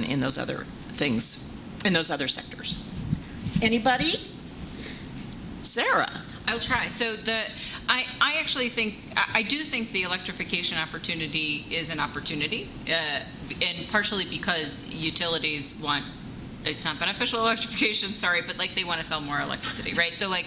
in those other things, in those other sectors. Anybody? Sarah. I'll try. So I actually think, I do think the electrification opportunity is an opportunity, and partially because utilities want, it's not beneficial electrification, sorry, but like they want to sell more electricity, right? So like,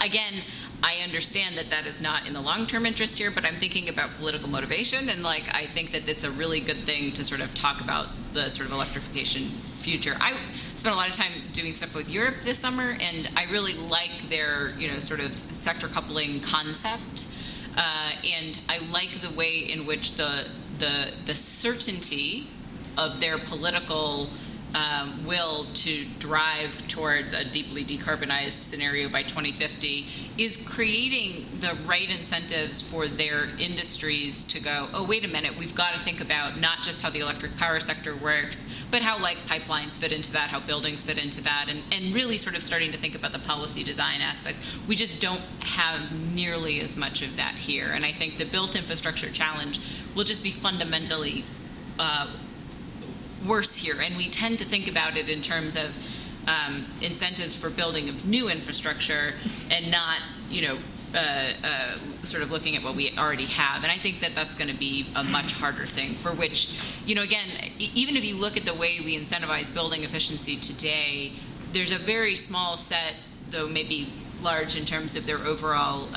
again, I understand that that is not in the long-term interest here, but I'm thinking about political motivation, and like I think that it's a really good thing to sort of talk about the sort of electrification future. I spent a lot of time doing stuff with Europe this summer, and I really like their, you know, sort of sector coupling concept, and I like the way in which the certainty of their political will to drive towards a deeply decarbonized scenario by 2050 is creating the right incentives for their industries to go, oh, wait a minute, we've got to think about not just how the electric power sector works, but how like pipelines fit into that, how buildings fit into that, and really sort of starting to think about the policy design aspects. We just don't have nearly as much of that here. And I think the built infrastructure challenge will just be fundamentally worse here, and we tend to think about it in terms of incentives for building of new infrastructure and not, you know, sort of looking at what we already have. And I think that that's going to be a much harder thing, for which, you know, again, even if you look at the way we incentivize building efficiency today, there's a very small set, though maybe large in terms of their overall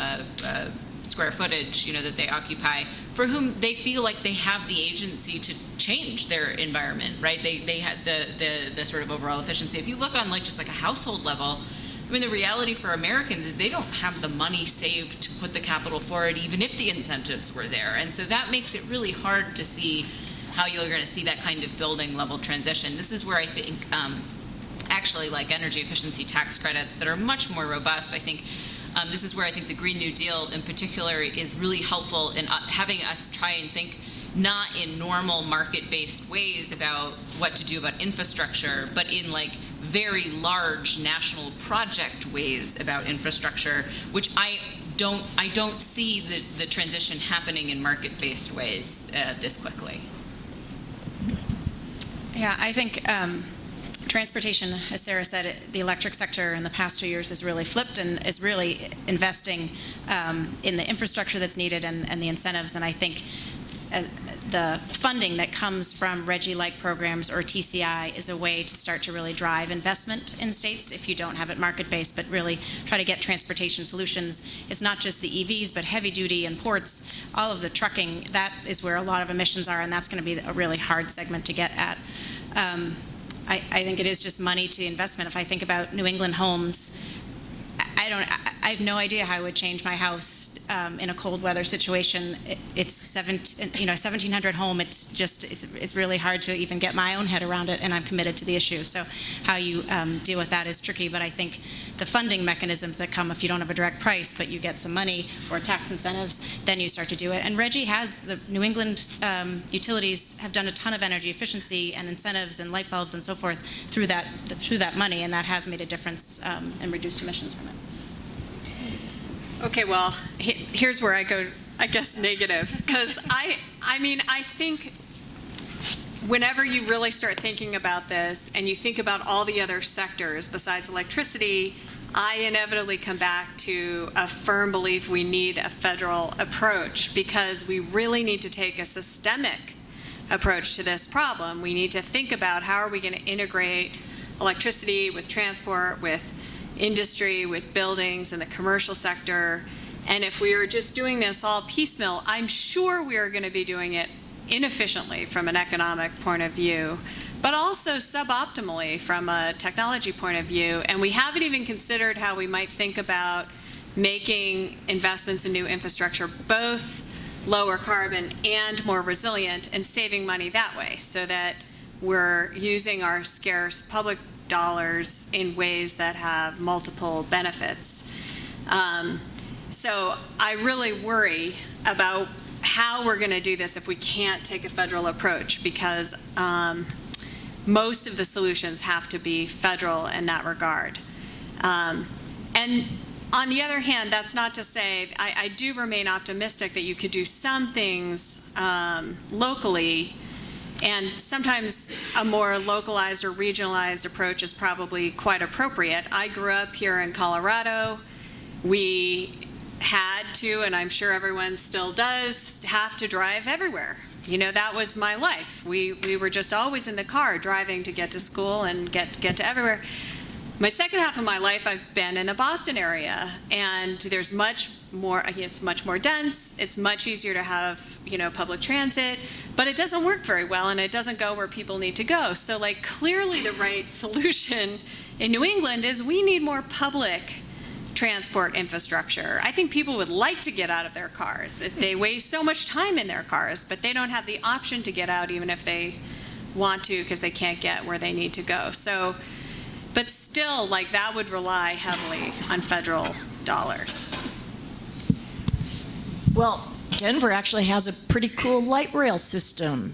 square footage, you know, that they occupy, for whom they feel like they have the agency to change their environment, right? They had the sort of overall efficiency. If you look on like just like a household level, I mean, the reality for Americans is they don't have the money saved to put the capital forward, even if the incentives were there. And so that makes it really hard to see how you're going to see that kind of building level transition. This is where I think actually like energy efficiency tax credits that are much more robust, I think this is where I think the Green New Deal in particular is really helpful in having us try and think not in normal market-based ways about what to do about infrastructure, but in like very large national project ways about infrastructure, which I don't see the transition happening in market-based ways this quickly. Yeah, I think transportation, as Sarah said, the electric sector in the past 2 years has really flipped and is really investing in the infrastructure that's needed and the incentives. And I think the funding that comes from RGGI-like programs or TCI is a way to start to really drive investment in states if you don't have it market-based, but really try to get transportation solutions. It's not just the EVs, but heavy duty and ports, all of the trucking, that is where a lot of emissions are, and that's going to be a really hard segment to get at. I think it is just money to investment. If I think about New England homes, I have no idea how I would change my house in a cold weather situation. It's 1,700 home. It's really hard to even get my own head around it, and I'm committed to the issue. So how you deal with that is tricky. But I think the funding mechanisms that come if you don't have a direct price, but you get some money or tax incentives, then you start to do it. And RGGI has the New England utilities have done a ton of energy efficiency and incentives and light bulbs and so forth through that money, and that has made a difference and reduced emissions from it. Okay, well, here's where I go, I guess, negative, because I mean, I think whenever you really start thinking about this and you think about all the other sectors besides electricity, I inevitably come back to a firm belief we need a federal approach, because we really need to take a systemic approach to this problem. We need to think about how are we going to integrate electricity with transport, with industry, with buildings, and the commercial sector. And if we were just doing this all piecemeal, I'm sure we are going to be doing it inefficiently from an economic point of view, but also suboptimally from a technology point of view. And we haven't even considered how we might think about making investments in new infrastructure both lower carbon and more resilient, and saving money that way, so that we're using our scarce public dollars in ways that have multiple benefits. So I really worry about how we're going to do this if we can't take a federal approach, because most of the solutions have to be federal in that regard. And on the other hand, that's not to say, I do remain optimistic that you could do some things locally And sometimes a more localized or regionalized approach is probably quite appropriate. I grew up here in Colorado. We had to, and I'm sure everyone still does, have to drive everywhere. You know, that was my life. We were just always in the car driving to get to school and get to everywhere. My second half of my life, I've been in the Boston area, and there's much more, it's much more dense. It's much easier to have, you know, public transit, but it doesn't work very well, and it doesn't go where people need to go. So, like, clearly the right solution in New England is we need more public transport infrastructure. I think people would like to get out of their cars. They waste so much time in their cars, but they don't have the option to get out even if they want to because they can't get where they need to go. So, but still, like, that would rely heavily on federal dollars. Well, Denver actually has a pretty cool light rail system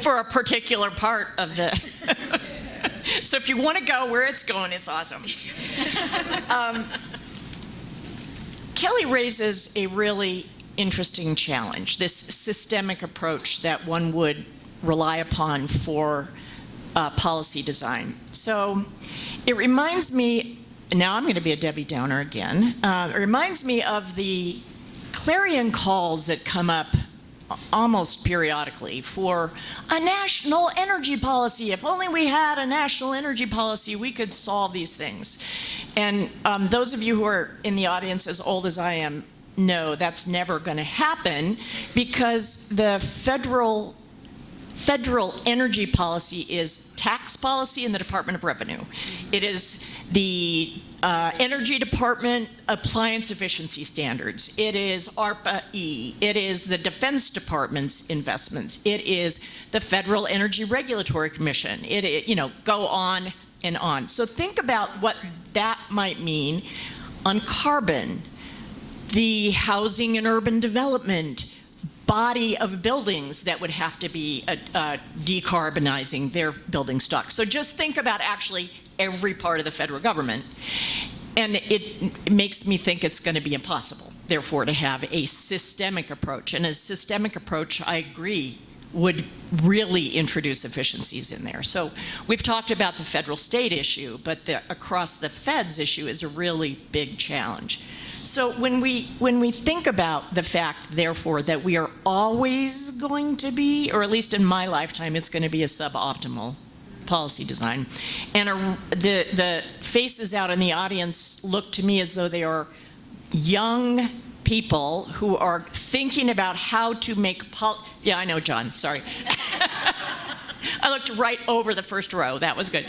for a particular part of the. So if you want to go where it's going, it's awesome. Kelly raises a really interesting challenge, this systemic approach that one would rely upon for policy design. So it reminds me, now I'm going to be a Debbie Downer again, it reminds me of the clarion calls that come up almost periodically for a national energy policy. If only we had a national energy policy, we could solve these things. And those of you who are in the audience as old as I am know that's never going to happen because the federal energy policy is tax policy in the Department of Revenue. It is the Energy Department appliance efficiency standards. It is ARPA-E. It is the Defense Department's investments. It is the Federal Energy Regulatory Commission. You know, go on and on. So think about what that might mean on carbon, the housing and urban development body of buildings that would have to be decarbonizing their building stock. So just think about actually every part of the federal government. And it makes me think it's going to be impossible, therefore, to have a systemic approach. And a systemic approach, I agree, would really introduce efficiencies in there. So we've talked about the federal-state issue, but the across the feds issue is a really big challenge. So when we think about the fact, therefore, that we are always going to be, or at least in my lifetime, it's going to be a suboptimal policy design. And the faces out in the audience look to me as though they are young people who are thinking about how to make yeah, I know, John, sorry. I looked right over the first row. That was good.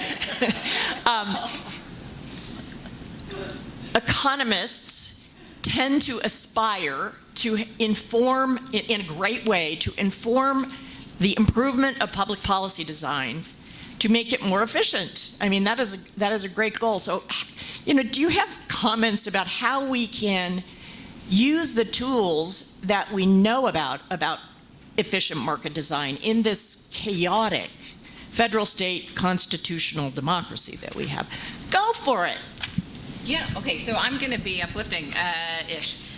Economists tend to aspire to inform, in a great way, to inform the improvement of public policy design to make it more efficient. I mean, that is a great goal. So, you know, do you have comments about how we can use the tools that we know about efficient market design in this chaotic federal-state constitutional democracy that we have? Go for it. Yeah, okay, so I'm going to be uplifting-ish,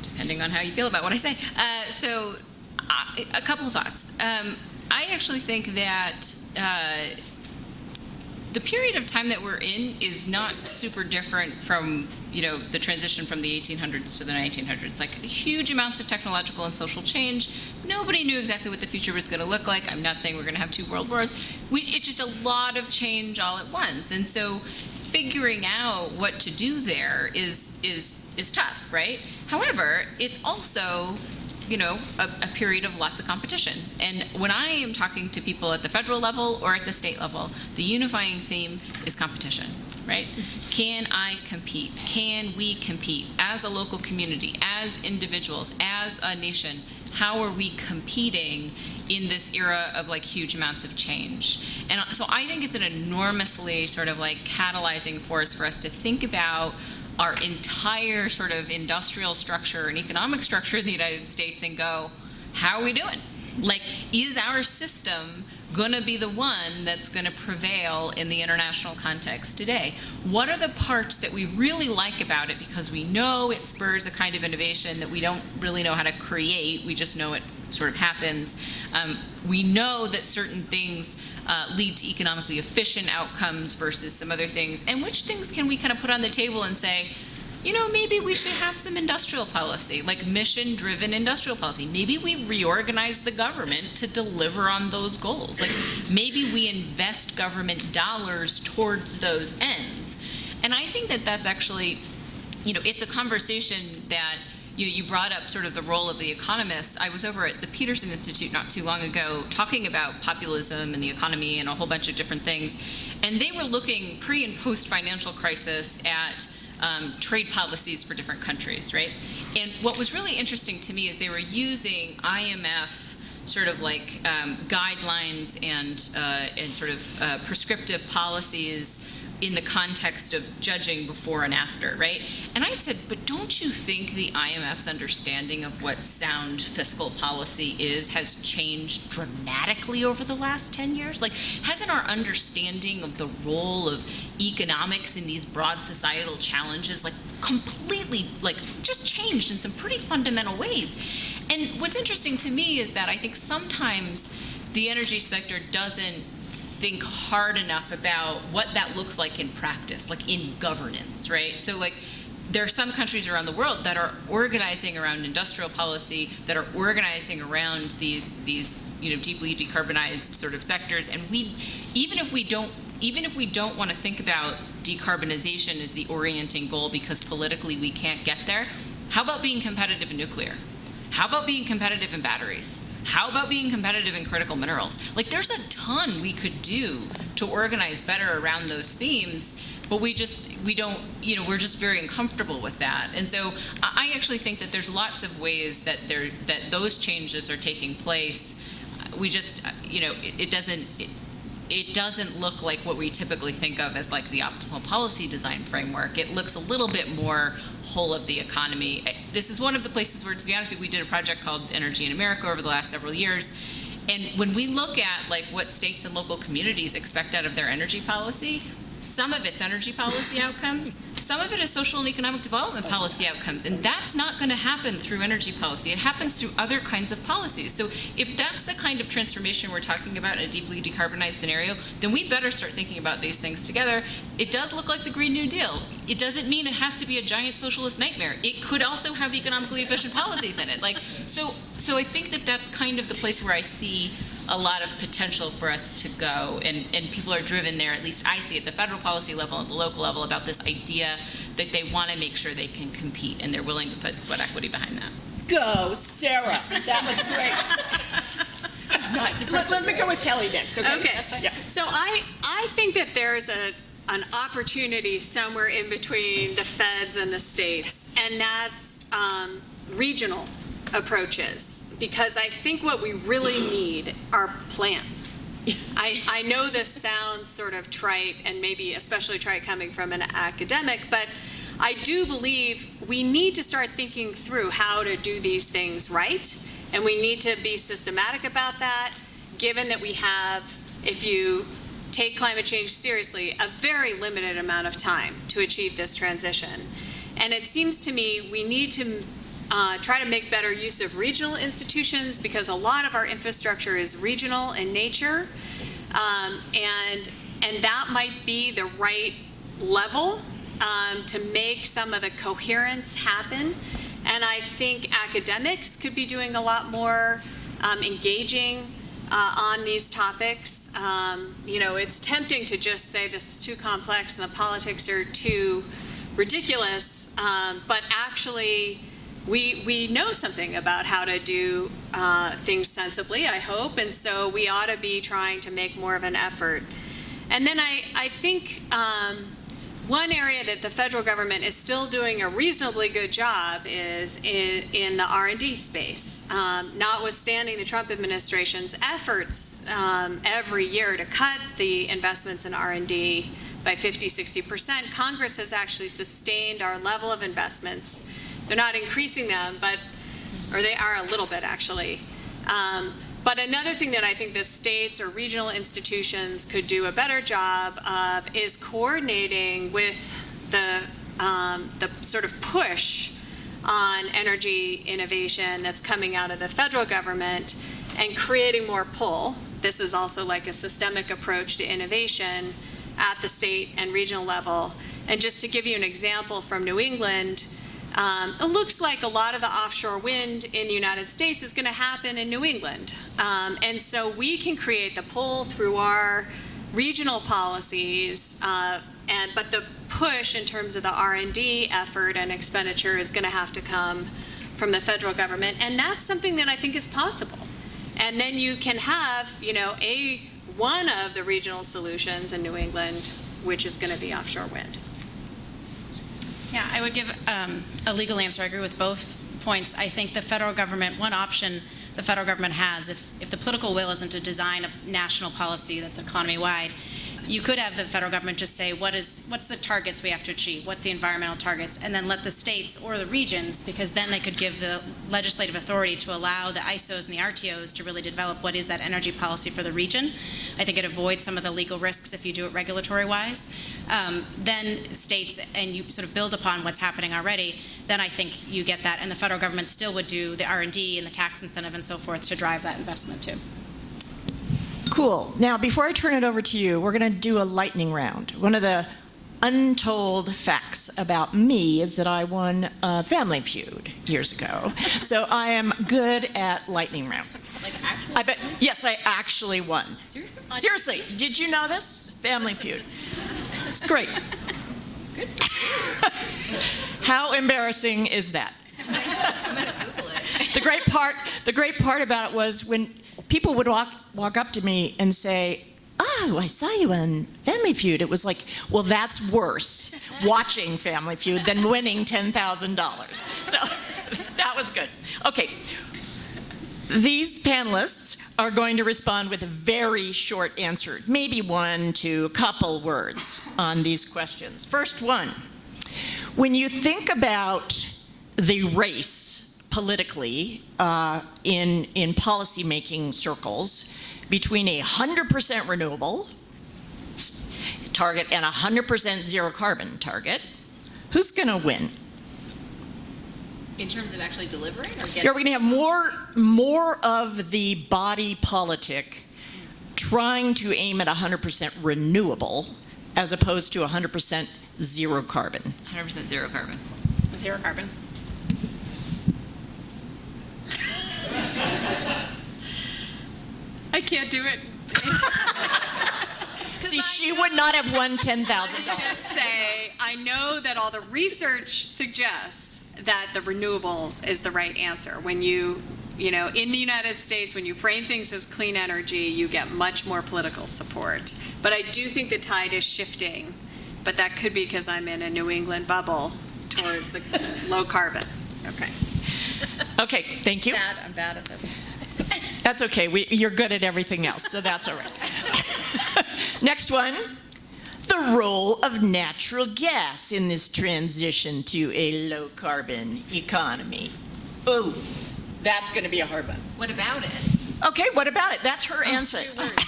depending on how you feel about what I say. So a couple of thoughts. I actually think that the period of time that we're in is not super different from, you know, the transition from the 1800s to the 1900s. Like, huge amounts of technological and social change. Nobody knew exactly what the future was going to look like. I'm not saying we're going to have 2 world wars. It's just a lot of change all at once. And so figuring out what to do there is tough, right? However, it's also, you know, a period of lots of competition. And when I am talking to people at the federal level or at the state level, the unifying theme is competition, right? Can I compete? Can we compete as a local community, as individuals, as a nation? How are we competing in this era of like huge amounts of change? And so I think it's an enormously sort of like catalyzing force for us to think about our entire sort of industrial structure and economic structure in the United States and go, how are we doing? Like, is our system going to be the one that's going to prevail in the international context today? What are the parts that we really like about it because we know it spurs a kind of innovation that we don't really know how to create, we just know it sort of happens. We know that certain things lead to economically efficient outcomes versus some other things, and which things can we kind of put on the table and say, you know, maybe we should have some industrial policy, like mission-driven industrial policy. Maybe we reorganize the government to deliver on those goals. Like maybe we invest government dollars towards those ends. And I think that that's actually, you know, it's a conversation that you brought up sort of the role of the economists. I was over at the Peterson Institute not too long ago talking about populism and the economy and a whole bunch of different things. And they were looking pre and post financial crisis at trade policies for different countries, right? And what was really interesting to me is they were using IMF sort of like guidelines and sort of prescriptive policies in the context of judging before and after, right? And I had said, but don't you think the IMF's understanding of what sound fiscal policy is has changed dramatically over the last 10 years? Like, hasn't our understanding of the role of economics in these broad societal challenges, like, completely, like, just changed in some pretty fundamental ways? And what's interesting to me is that I think sometimes the energy sector doesn't think hard enough about what that looks like in practice, like in governance, right? So like there are some countries around the world that are organizing around industrial policy, that are organizing around these you know, deeply decarbonized sort of sectors, and we, even if we don't want to think about decarbonization as the orienting goal because politically we can't get there, how about being competitive in nuclear? How about being competitive in batteries? How about being competitive in critical minerals? Like there's a ton we could do to organize better around those themes, but we don't, you know, we're just very uncomfortable with that. And so I actually think that there's lots of ways that those changes are taking place. We just, you know, it doesn't look like what we typically think of as like the optimal policy design framework. It looks a little bit more whole of the economy. This is one of the places where, to be honest with you, we did a project called Energy in America over the last several years. And when we look at like what states and local communities expect out of their energy policy, some of it's energy policy outcomes, some of it is social and economic development policy outcomes, and that's not going to happen through energy policy. It happens through other kinds of policies. So if that's the kind of transformation we're talking about in a deeply decarbonized scenario, then we better start thinking about these things together. It does look like the Green New Deal. It doesn't mean it has to be a giant socialist nightmare. It could also have economically efficient policies in it. Like, so I think that that's kind of the place where I see a lot of potential for us to go, and people are driven there, at least I see at the federal policy level and the local level, about this idea that they want to make sure they can compete, and they're willing to put sweat equity behind that. Go, Sarah. That was great. Let me go with Kelly next. Okay. Yeah. So I think that there's an opportunity somewhere in between the feds and the states, and that's regional approaches. Because I think what we really need are plans. I know this sounds sort of trite, and maybe especially trite coming from an academic, but I do believe we need to start thinking through how to do these things right, and we need to be systematic about that, given that we have, if you take climate change seriously, a very limited amount of time to achieve this transition. And it seems to me we need to try to make better use of regional institutions, because a lot of our infrastructure is regional in nature, and that might be the right level to make some of the coherence happen. And I think academics could be doing a lot more engaging on these topics. You know, it's tempting to just say this is too complex and the politics are too ridiculous, but actually we know something about how to do things sensibly, I hope, and so we ought to be trying to make more of an effort. And then I think one area that the federal government is still doing a reasonably good job is in the R&D space. Notwithstanding the Trump administration's efforts every year to cut the investments in R&D by 50–60%, Congress has actually sustained our level of investments. They're not increasing them, or they are a little bit actually. But another thing that I think the states or regional institutions could do a better job of is coordinating with the sort of push on energy innovation that's coming out of the federal government and creating more pull. This is also like a systemic approach to innovation at the state and regional level. And just to give you an example from New England, it looks like a lot of the offshore wind in the United States is going to happen in New England. And so we can create the pull through our regional policies, but the push in terms of the R&D effort and expenditure is going to have to come from the federal government. And that's something that I think is possible. And then you can have, one of the regional solutions in New England, which is going to be offshore wind. Yeah, I would give a legal answer. I agree with both points. I think the federal government, one option the federal government has, if the political will isn't to design a national policy that's economy-wide, you could have the federal government just say, what's the targets we have to achieve? What's the environmental targets? And then let the states or the regions, because then they could give the legislative authority to allow the ISOs and the RTOs to really develop what is that energy policy for the region. I think it avoids some of the legal risks if you do it regulatory-wise. Then states, and you sort of build upon what's happening already, then I think you get that. And the federal government still would do the R&D and the tax incentive and so forth to drive that investment too. Cool. Now, before I turn it over to you, we're going to do a lightning round. One of the untold facts about me is that I won Family Feud years ago. So I am good at lightning round. Like actually? I bet. Yes, I actually won. Seriously? Seriously. Did you know this? Family Feud. It's great. Good for you. How embarrassing is that? I'm going to Google it. The great part about it was when people would walk up to me and say, "Oh, I saw you on Family Feud." It was like, well, that's worse, watching Family Feud, than winning $10,000. So that was good. Okay. These panelists are going to respond with a very short answer, maybe 1 to a couple words on these questions. First one, when you think about the race politically in policymaking circles between a 100% renewable target and a 100% zero carbon target, who's going to win? In terms of actually delivering or getting? Yeah, we're going to have more of the body politic trying to aim at 100% renewable as opposed to 100% zero carbon. 100% zero carbon. Zero carbon. I can't do it. See, she would not have won $10,000. Just say, I know that all the research suggests that the renewables is the right answer. When in the United States, when you frame things as clean energy, you get much more political support. But I do think the tide is shifting, but that could be because I'm in a New England bubble towards the low carbon. Okay. Okay, thank you. I'm bad at this. That's okay. You're good at everything else, so that's all right. Next one. The role of natural gas in this transition to a low-carbon economy. Oh, that's going to be a hard one. What about it? Okay, what about it? That's her answer. 2 words.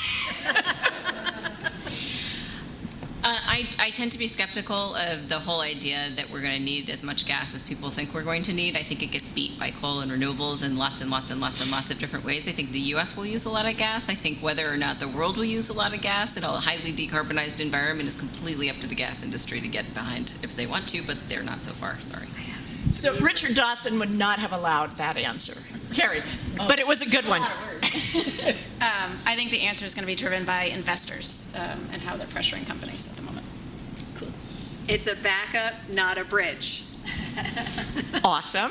I tend to be skeptical of the whole idea that we're going to need as much gas as people think we're going to need. I think it gets beat by coal and renewables in lots and lots and lots and lots of different ways. I think the U.S. will use a lot of gas. I think whether or not the world will use a lot of gas in a highly decarbonized environment is completely up to the gas industry to get behind if they want to, but they're not so far. Sorry. So Richard Dawson would not have allowed that answer. Carrie, but it was a good one. I think the answer is going to be driven by investors and how they're pressuring companies at the moment. Cool. It's a backup, not a bridge. Awesome.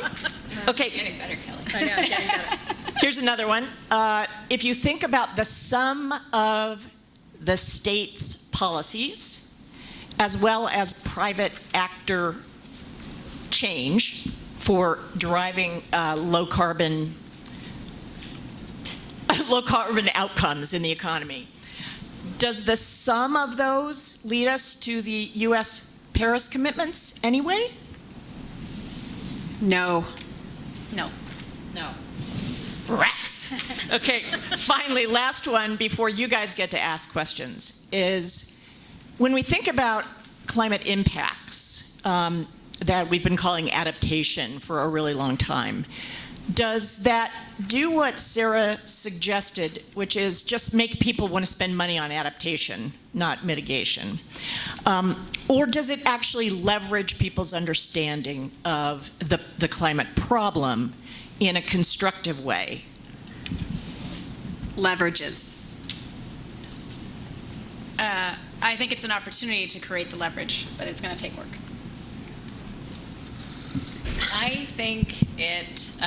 Okay. Getting better, Kelly. I know, getting better. Here's another one. If you think about the sum of the state's policies, as well as private actor change for driving low carbon outcomes in the economy, does the sum of those lead us to the U.S. Paris commitments anyway? No. No. No. Rats. Okay, finally, last one before you guys get to ask questions is when we think about climate impacts, that we've been calling adaptation for a really long time. Does that do what Sarah suggested, which is just make people want to spend money on adaptation, not mitigation? Or does it actually leverage people's understanding of the climate problem in a constructive way? Leverages. I think it's an opportunity to create the leverage, but it's going to take work. I think it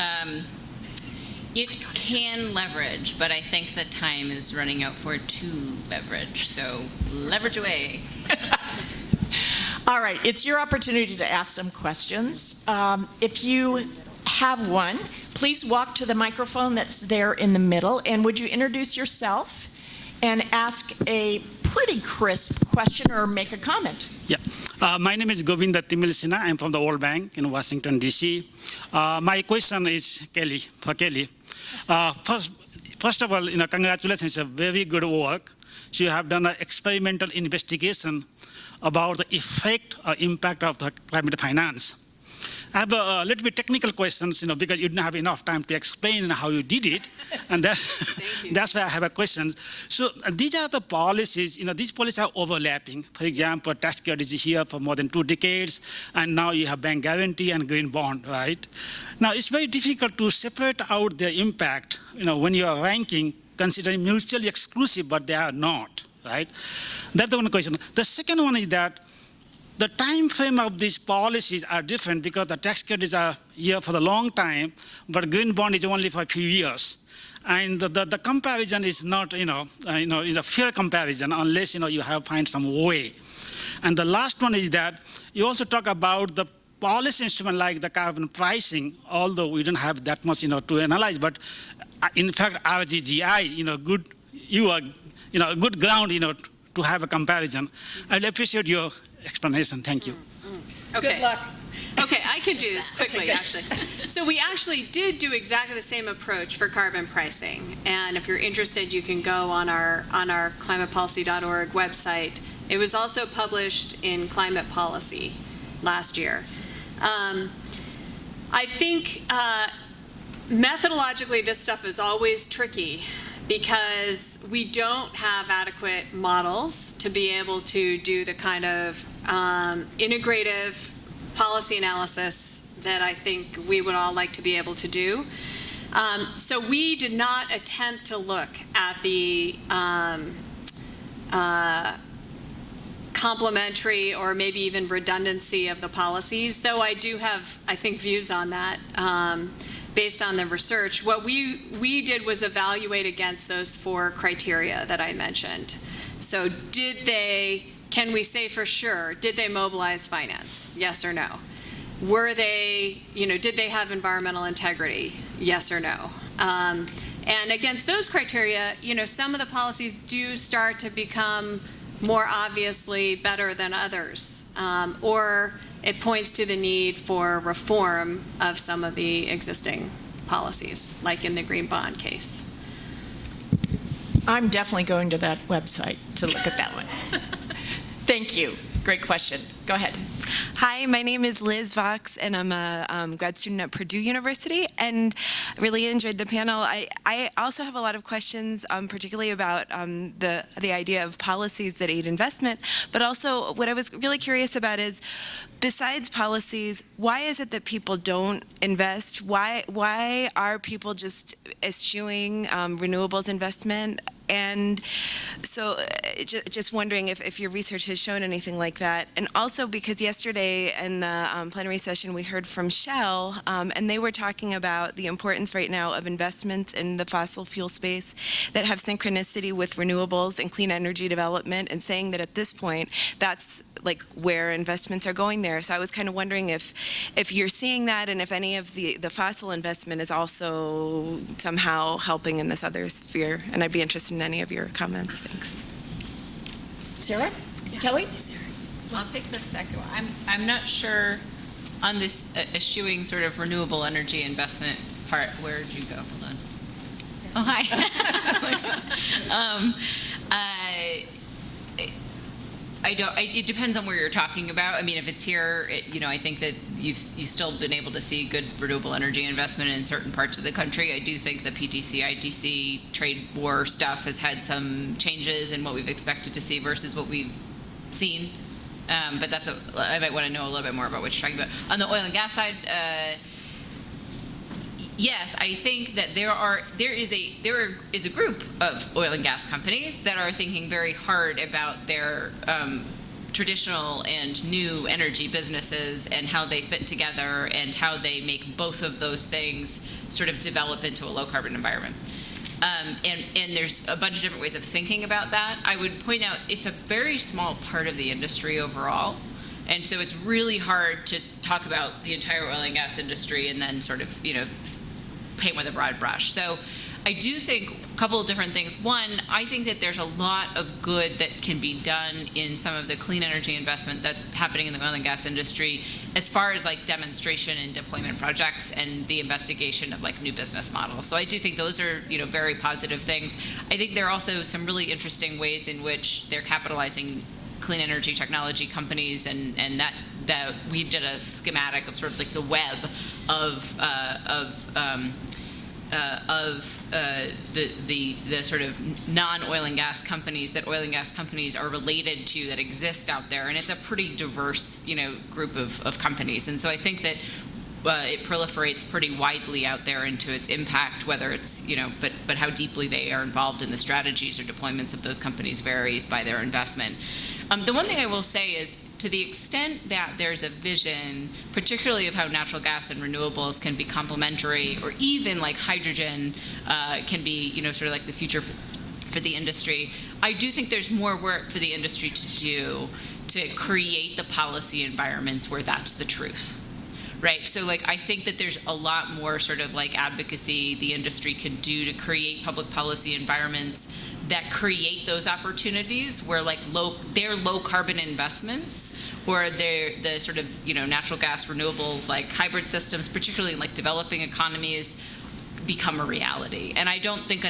can leverage, but I think the time is running out for it to leverage. So leverage away. All right, it's your opportunity to ask some questions. If you have one, please walk to the microphone that's there in the middle, and would you introduce yourself and ask a pretty crisp question or make a comment? Yeah. My name is Govinda Timilsina. I'm from the World Bank in Washington, D.C. My question is for Kelly. First of all, congratulations. It's a very good work. So you have done an experimental investigation about the effect or impact of the climate finance. I have a little bit technical questions, because you didn't have enough time to explain how you did it, and that's why I have a question. So these are the policies, these policies are overlapping. For example, tax credit is here for more than 2 decades, and now you have bank guarantee and green bond, right? Now, it's very difficult to separate out their impact, when you are ranking, considering mutually exclusive, but they are not, right? That's the one question. The second one is that the time frame of these policies are different because the tax credits are here for a long time, but green bond is only for a few years. And the comparison is not, is a fair comparison unless, you have find some way. And the last one is that you also talk about the policy instrument like the carbon pricing, although we don't have that much, to analyze, but in fact, RGGI, good ground, to have a comparison. I'd appreciate your explanation. Thank you. Okay. Good luck. Okay, I can do this quickly, actually. So we actually did do exactly the same approach for carbon pricing. And if you're interested, you can go on our climatepolicy.org website. It was also published in Climate Policy last year. I think methodologically this stuff is always tricky because we don't have adequate models to be able to do the kind of integrative policy analysis that I think we would all like to be able to do. So we did not attempt to look at the complementary or maybe even redundancy of the policies, though I do have, I think, views on that based on the research. What we did was evaluate against those 4 criteria that I mentioned. So can we say for sure, did they mobilize finance? Yes or no? Were they, did they have environmental integrity? Yes or no? And against those criteria, some of the policies do start to become more obviously better than others, or it points to the need for reform of some of the existing policies, like in the green bond case. I'm definitely going to that website to look at that one. Thank you. Great question. Go ahead. Hi, my name is Liz Vox, and I'm a grad student at Purdue University, and really enjoyed the panel. I also have a lot of questions, particularly about the idea of policies that aid investment, but also what I was really curious about is, besides policies, why is it that people don't invest? Why are people just eschewing renewables investment? And so just wondering if your research has shown anything like that. And also because yesterday in the plenary session we heard from Shell, and they were talking about the importance right now of investments in the fossil fuel space that have synchronicity with renewables and clean energy development, and saying that at this point that's like where investments are going there. So I was kind of wondering if you're seeing that, and if any of the fossil investment is also somehow helping in this other sphere. And I'd be interested in any of your comments. Thanks. Sarah? Kelly? I'll take the second one. I'm not sure on this eschewing sort of renewable energy investment part. Where did you go? Hold on. Oh, hi. it depends on where you're talking about. I mean, if it's here, I think that you've still been able to see good renewable energy investment in certain parts of the country. I do think the PTC, ITC trade war stuff has had some changes in what we've expected to see versus what we've seen. But I might want to know a little bit more about what you're talking about. On the oil and gas side, yes, I think that there is a group of oil and gas companies that are thinking very hard about their traditional and new energy businesses and how they fit together and how they make both of those things sort of develop into a low carbon environment. And there's a bunch of different ways of thinking about that. I would point out it's a very small part of the industry overall. And so it's really hard to talk about the entire oil and gas industry and then sort of, paint with a broad brush. So I do think a couple of different things. One, I think that there's a lot of good that can be done in some of the clean energy investment that's happening in the oil and gas industry as far as like demonstration and deployment projects and the investigation of like new business models. So I do think those are, very positive things. I think there are also some really interesting ways in which they're capitalizing clean energy technology companies and that we did a schematic of sort of like the web of the sort of non-oil and gas companies that oil and gas companies are related to that exist out there, and it's a pretty diverse group of companies, and so I think that it proliferates pretty widely out there into its impact, whether it's but how deeply they are involved in the strategies or deployments of those companies varies by their investment. The one thing I will say is, to the extent that there's a vision, particularly of how natural gas and renewables can be complementary, or even like hydrogen can be, sort of like the future for the industry, I do think there's more work for the industry to do to create the policy environments where that's the truth. Right, so like I think that there's a lot more sort of like advocacy the industry can do to create public policy environments that create those opportunities where like low carbon investments or the sort of natural gas renewables like hybrid systems, particularly in like developing economies, become a reality. And I don't think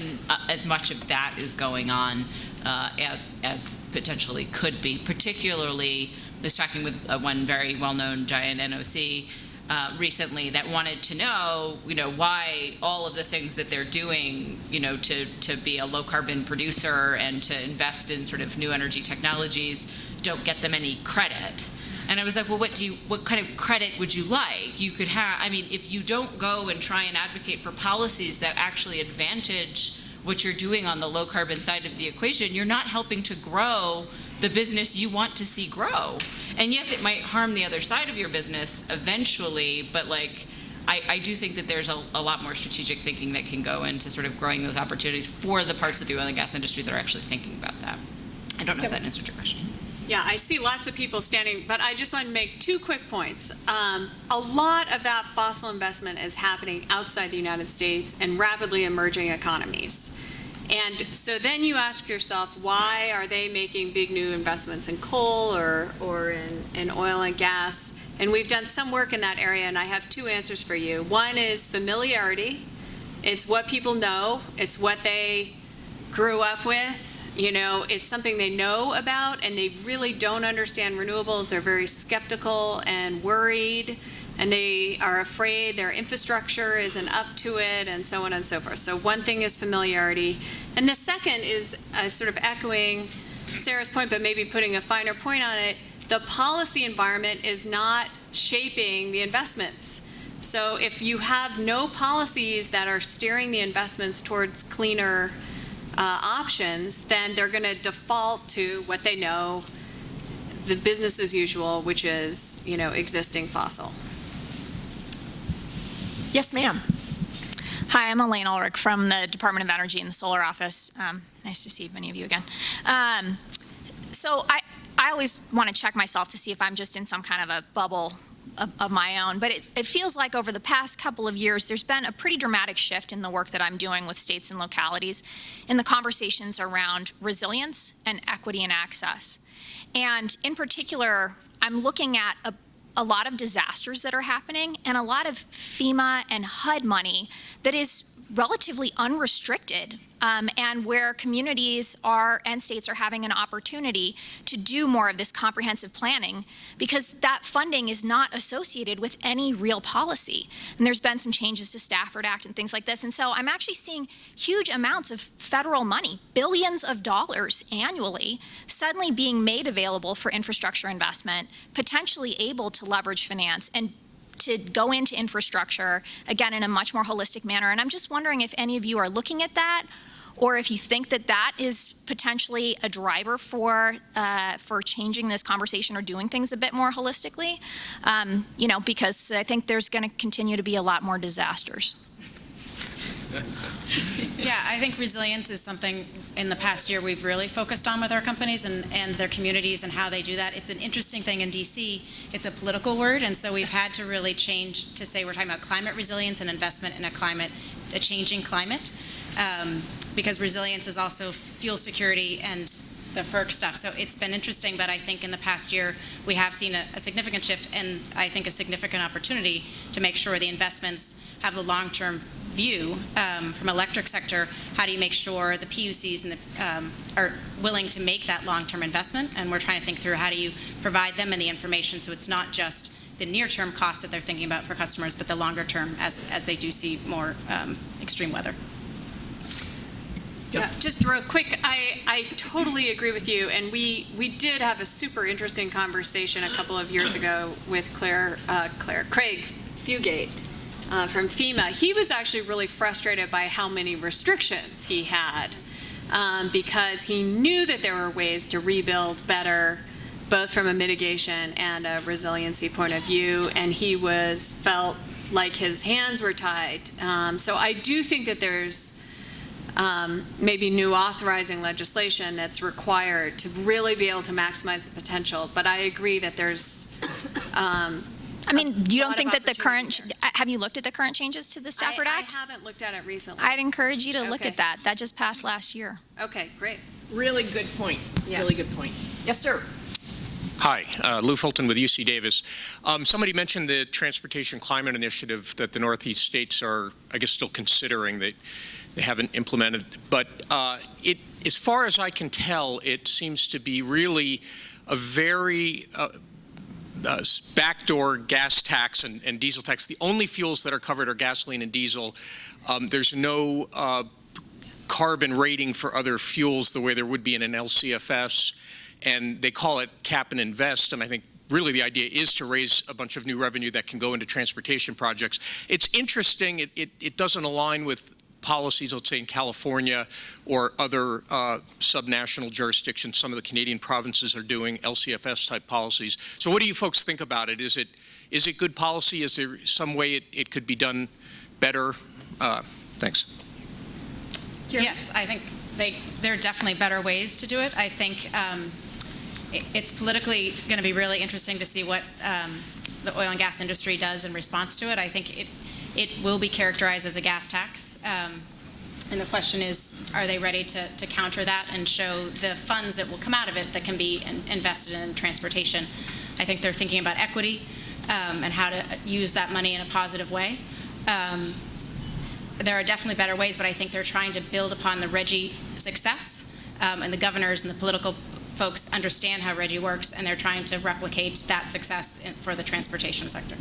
as much of that is going on as potentially could be. Particularly, I was talking with one very well-known giant NOC recently that wanted to know, why all of the things that they're doing, to be a low carbon producer and to invest in sort of new energy technologies don't get them any credit. And I was like, well, what kind of credit would you like? You could have, if you don't go and try and advocate for policies that actually advantage what you're doing on the low carbon side of the equation, you're not helping to grow the business you want to see grow. And yes, it might harm the other side of your business eventually, but like, I do think that there's a lot more strategic thinking that can go into sort of growing those opportunities for the parts of the oil and gas industry that are actually thinking about that. I don't know if that answered your question. Yeah, I see lots of people standing, but I just want to make two quick points. A lot of that fossil investment is happening outside the United States and rapidly emerging economies. And so then you ask yourself, why are they making big new investments in coal or in oil and gas? And we've done some work in that area, and I have two answers for you. One is familiarity. It's what people know. It's what they grew up with. It's something they know about, and they really don't understand renewables. They're very skeptical and worried, and they are afraid their infrastructure isn't up to it, and so on and so forth. So one thing is familiarity. And the second is sort of echoing Sarah's point, but maybe putting a finer point on it. The policy environment is not shaping the investments. So if you have no policies that are steering the investments towards cleaner options, then they're going to default to what they know, the business as usual, which is, existing fossil. Yes, ma'am. Hi, I'm Elaine Ulrich from the Department of Energy in the Solar Office. Nice to see many of you again. So I always want to check myself to see if I'm just in some kind of a bubble of my own, but it feels like over the past couple of years there's been a pretty dramatic shift in the work that I'm doing with states and localities in the conversations around resilience and equity and access. And in particular, I'm looking at a lot of disasters that are happening and a lot of FEMA and HUD money that is relatively unrestricted and where communities are and states are having an opportunity to do more of this comprehensive planning, because that funding is not associated with any real policy. And there's been some changes to Stafford Act and things like this. And so I'm actually seeing huge amounts of federal money, billions of dollars annually, suddenly being made available for infrastructure investment, potentially able to leverage finance and to go into infrastructure, again, in a much more holistic manner. And I'm just wondering if any of you are looking at that, or if you think that that is potentially a driver for changing this conversation or doing things a bit more holistically, because I think there's going to continue to be a lot more disasters. Yeah, I think resilience is something in the past year we've really focused on with our companies and their communities and how they do that. It's an interesting thing in DC. It's a political word, and so we've had to really change to say we're talking about climate resilience and investment in a changing climate, because resilience is also fuel security and the FERC stuff. So it's been interesting, but I think in the past year we have seen a significant shift, and I think a significant opportunity to make sure the investments have the long-term view from electric sector. How do you make sure the PUCs and are willing to make that long-term investment? And we're trying to think through how do you provide them in the information so it's not just the near-term costs that they're thinking about for customers, but the longer term as they do see more extreme weather. Yeah, just real quick, I totally agree with you, and we did have a super interesting conversation a couple of years ago with Craig Fugate from FEMA. He was actually really frustrated by how many restrictions he had, because he knew that there were ways to rebuild better, both from a mitigation and a resiliency point of view, and he felt like his hands were tied. So I do think that there's maybe new authorizing legislation that's required to really be able to maximize the potential. But I agree that there's you don't think that the current, have you looked at the current changes to the Stafford Act? I haven't looked at it recently. I'd encourage you to look at that. That just passed last year. Okay, great. Really good point. Yeah. Really good point. Yes, sir. Hi, Lou Fulton with UC Davis. Somebody mentioned the Transportation Climate Initiative that the Northeast states are, I guess, still considering that they haven't implemented. But as far as I can tell, it seems to be really a very backdoor gas tax and diesel tax. The only fuels that are covered are gasoline and diesel. There's no carbon rating for other fuels the way there would be in an LCFS. And they call it cap and invest, and I think really the idea is to raise a bunch of new revenue that can go into transportation projects. It's interesting, it doesn't align with policies, let's say in California or other subnational jurisdictions. Some of the Canadian provinces are doing LCFS type policies. So what do you folks think about it? Is it good policy? Is there some way it could be done better? Thanks. Yes, I think there are definitely better ways to do it. I think it's politically going to be really interesting to see what the oil and gas industry does in response to it. I think it will be characterized as a gas tax. And the question is, are they ready to counter that and show the funds that will come out of it that can be invested in transportation? I think they're thinking about equity and how to use that money in a positive way. There are definitely better ways, but I think they're trying to build upon the RGGI success, and the governors and the political folks understand how RGGI works, and they're trying to replicate that success for the transportation sector.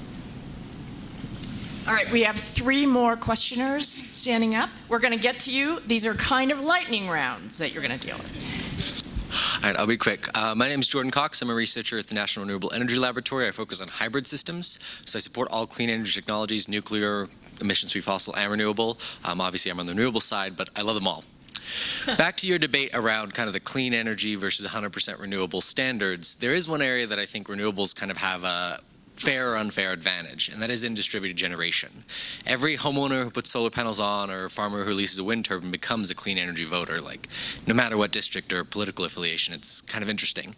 All right, we have 3 more questioners standing up. We're going to get to you. These are kind of lightning rounds that you're going to deal with. All right, I'll be quick. My name is Jordan Cox. I'm a researcher at the National Renewable Energy Laboratory. I focus on hybrid systems. So I support all clean energy technologies, nuclear, emissions-free fossil, and renewable. Obviously, I'm on the renewable side, but I love them all. Back to your debate around kind of the clean energy versus 100% renewable standards, there is one area that I think renewables kind of have a fair or unfair advantage, and that is in distributed generation. Every homeowner who puts solar panels on or a farmer who leases a wind turbine becomes a clean energy voter, like no matter what district or political affiliation. It's kind of interesting.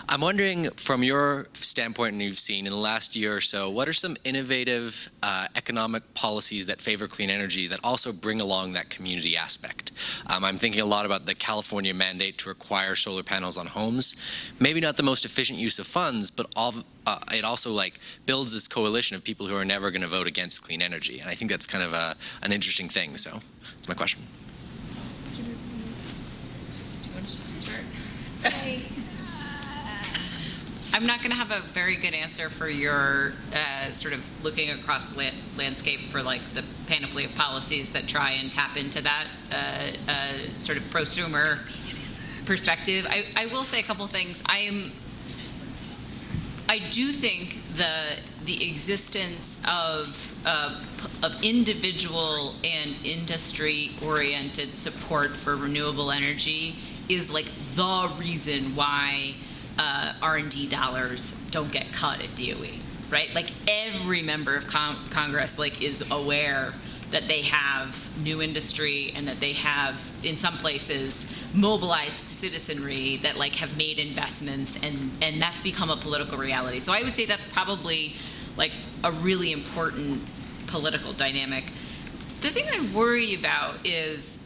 I'm wondering, from your standpoint, and you've seen in the last year or so, what are some innovative economic policies that favor clean energy that also bring along that community aspect? I'm thinking a lot about the California mandate to require solar panels on homes. Maybe not the most efficient use of funds, but it also builds this coalition of people who are never going to vote against clean energy, and I think that's kind of an interesting thing. So that's my question. I'm not going to have a very good answer for your sort of looking across landscape for like the panoply of policies that try and tap into that sort of prosumer perspective. I will say a couple things. I do think the existence of individual and industry-oriented support for renewable energy is like the reason why R&D dollars don't get cut at DOE, right? Like every member of Congress like is aware that they have new industry and that they have, in some places, mobilized citizenry that like have made investments, and that's become a political reality. So I would say that's probably like a really important political dynamic. The thing I worry about is,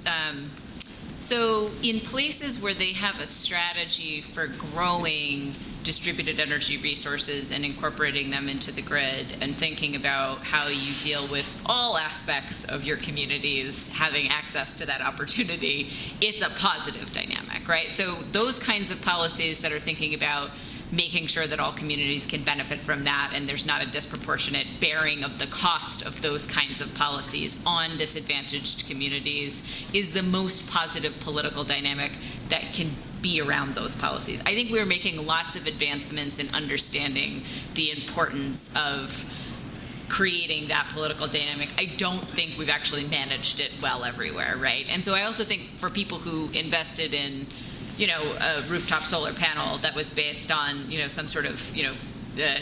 so in places where they have a strategy for growing distributed energy resources and incorporating them into the grid and thinking about how you deal with all aspects of your communities having access to that opportunity, it's a positive dynamic, right? So those kinds of policies that are thinking about making sure that all communities can benefit from that and there's not a disproportionate bearing of the cost of those kinds of policies on disadvantaged communities is the most positive political dynamic that can be around those policies. I think we're making lots of advancements in understanding the importance of creating that political dynamic. I don't think we've actually managed it well everywhere, right? And so I also think for people who invested in, you know, a rooftop solar panel that was based on, you know, some sort of, you know,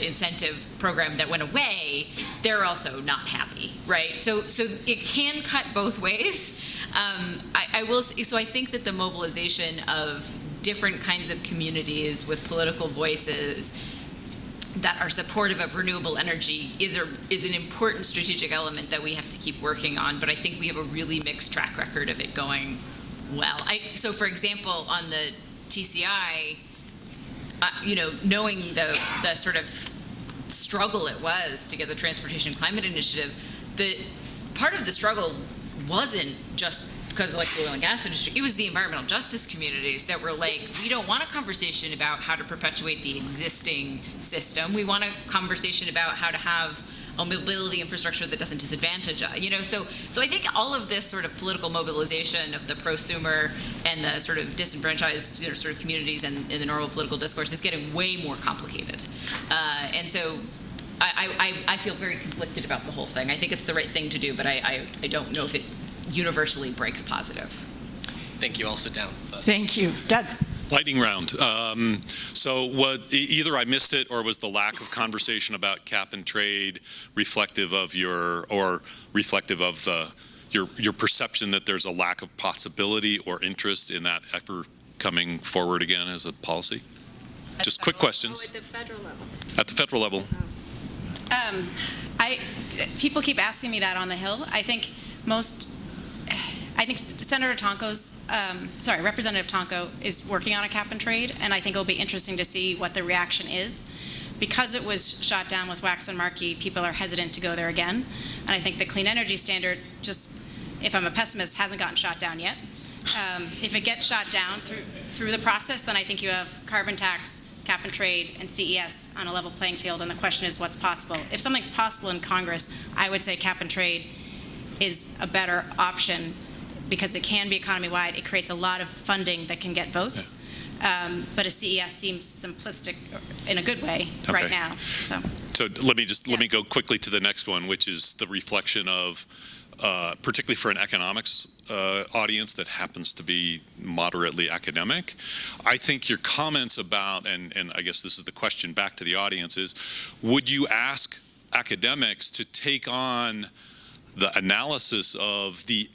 incentive program that went away, they're also not happy, right? So it can cut both ways. I will say, so I think that the mobilization of different kinds of communities with political voices that are supportive of renewable energy is an important strategic element that we have to keep working on, but I think we have a really mixed track record of it going well. So for example, on the TCI, you know, knowing the sort of struggle it was to get the Transportation Climate Initiative, the part of the struggle wasn't just because of like the oil and gas industry, it was the environmental justice communities that were like, we don't want a conversation about how to perpetuate the existing system. We want a conversation about how to have a mobility infrastructure that doesn't disadvantage us. You know, so I think all of this sort of political mobilization of the prosumer and the sort of disenfranchised, you know, sort of communities and in the normal political discourse is getting way more complicated. And so I feel very conflicted about the whole thing. I think it's the right thing to do, but I don't know if it universally breaks positive. Thank you. I'll sit down. Thank you. Doug. Lightning round. So what, either I missed it or was the lack of conversation about cap and trade reflective of your perception that there's a lack of possibility or interest in that ever coming forward again as a policy? Just quick questions. Oh, at the federal level. At the federal level. People keep asking me that on the Hill. I think Representative Tonko is working on a cap and trade, and I think it'll be interesting to see what the reaction is. Because it was shot down with Wax and Markey, people are hesitant to go there again. And I think the clean energy standard, just, if I'm a pessimist, hasn't gotten shot down yet. If it gets shot down through the process, then I think you have carbon tax, cap and trade, and CES on a level playing field, and the question is what's possible. If something's possible in Congress, I would say cap and trade is a better option because it can be economy-wide. It creates a lot of funding that can get votes. But a CES seems simplistic in a good way right now. So let me go quickly to the next one, which is the reflection of, particularly for an economics audience that happens to be moderately academic. I think your comments about, and I guess this is the question back to the audience, is would you ask academics to take on the analysis of the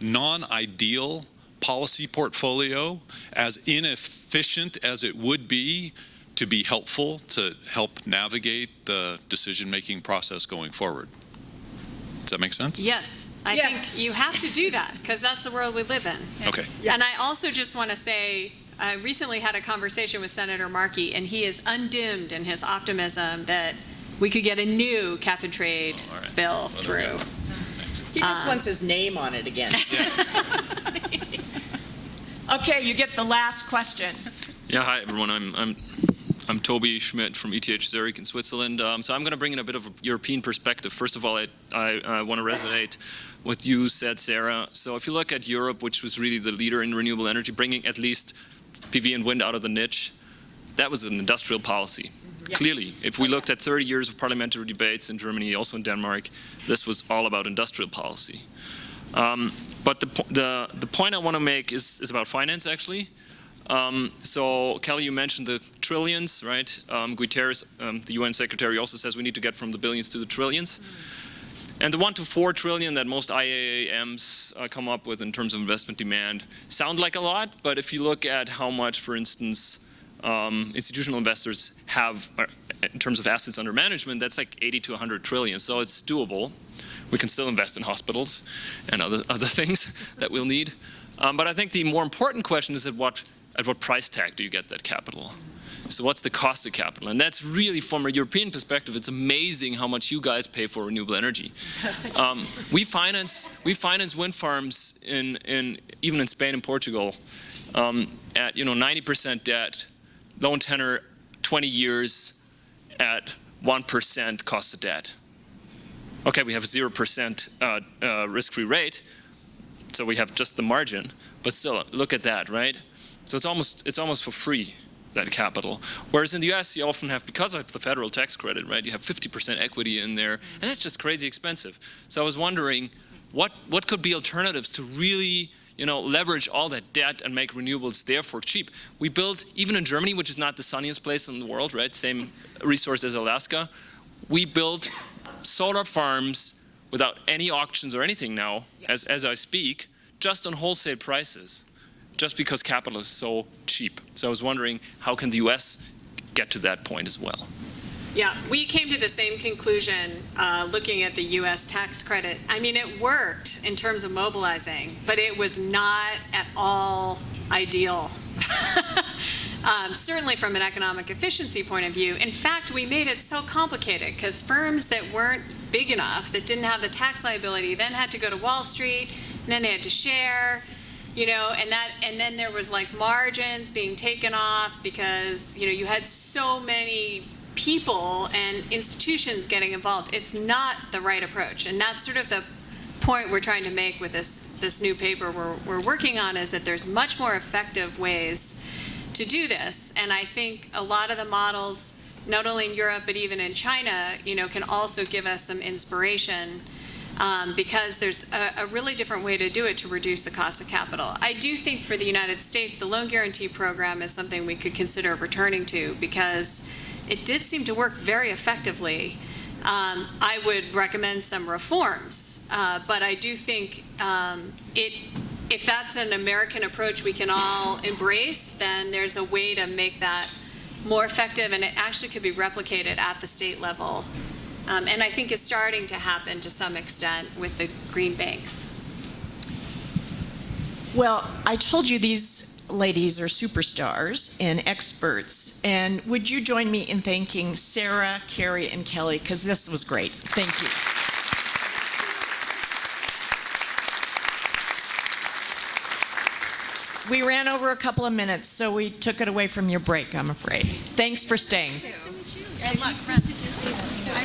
non-ideal policy portfolio, as inefficient as it would be to be helpful to help navigate the decision-making process going forward? Does that make sense? Yes. I think you have to do that because that's the world we live in. Okay. And I also just want to say, I recently had a conversation with Senator Markey, and he is undimmed in his optimism that we could get a new cap and trade bill through. He just wants his name on it again. Okay, you get the last question. Yeah, hi everyone. I'm Toby Schmidt from ETH Zurich in Switzerland. So I'm going to bring in a bit of a European perspective. First of all, I want to resonate with you said, Sarah. So if you look at Europe, which was really the leader in renewable energy, bringing at least PV and wind out of the niche, that was an industrial policy. Yeah. Clearly, if we looked at 30 years of parliamentary debates in Germany, also in Denmark, this was all about industrial policy. But the point I want to make is about finance, actually. So, Kelly, you mentioned the trillions, right? Guterres, the UN Secretary, also says we need to get from the billions to the trillions. And the 1 to 4 trillion that most IAMs come up with in terms of investment demand sound like a lot, but if you look at how much, for instance, institutional investors have in terms of assets under management, that's like 80 to 100 trillion. So it's doable. We can still invest in hospitals and other things that we'll need. But I think the more important question is at what price tag do you get that capital? So what's the cost of capital? And that's really, from a European perspective, it's amazing how much you guys pay for renewable energy. We finance wind farms even in Spain and Portugal at 90% debt, loan tenor 20 years at 1% cost of debt. Okay, we have 0% risk-free rate, so we have just the margin. But still, look at that, right? So it's almost for free, that capital. Whereas in the US, you often have, because of the federal tax credit, right, you have 50% equity in there, and that's just crazy expensive. So I was wondering, what could be alternatives to really, leverage all that debt and make renewables therefore cheap? We built, even in Germany, which is not the sunniest place in the world, right, same resource as Alaska, we built solar farms without any auctions or anything now, as I speak, just on wholesale prices, just because capital is so cheap. So I was wondering, how can the US get to that point as well? Yeah, we came to the same conclusion looking at the US tax credit. I mean, it worked in terms of mobilizing, but it was not at all ideal. Certainly from an economic efficiency point of view. In fact, we made it so complicated because firms that weren't big enough, that didn't have the tax liability, then had to go to Wall Street, and then they had to share, and then there was like margins being taken off because, you had so many people and institutions getting involved. It's not the right approach, and that's sort of the point we're trying to make with this new paper we're working on, is that there's much more effective ways to do this. And I think a lot of the models, not only in Europe but even in China, can also give us some inspiration because there's a really different way to do it to reduce the cost of capital. I do think for the United States, the loan guarantee program is something we could consider returning to because it did seem to work very effectively. I would recommend some reforms, but I do think if that's an American approach we can all embrace, then there's a way to make that more effective, and it actually could be replicated at the state level. And I think it's starting to happen to some extent with the green banks. Well, I told you these ladies are superstars and experts, and would you join me in thanking Sarah, Carrie, and Kelly, because this was great. Thank you. We ran over a couple of minutes, so we took it away from your break, I'm afraid. Thanks for staying. Nice to meet you. Good luck.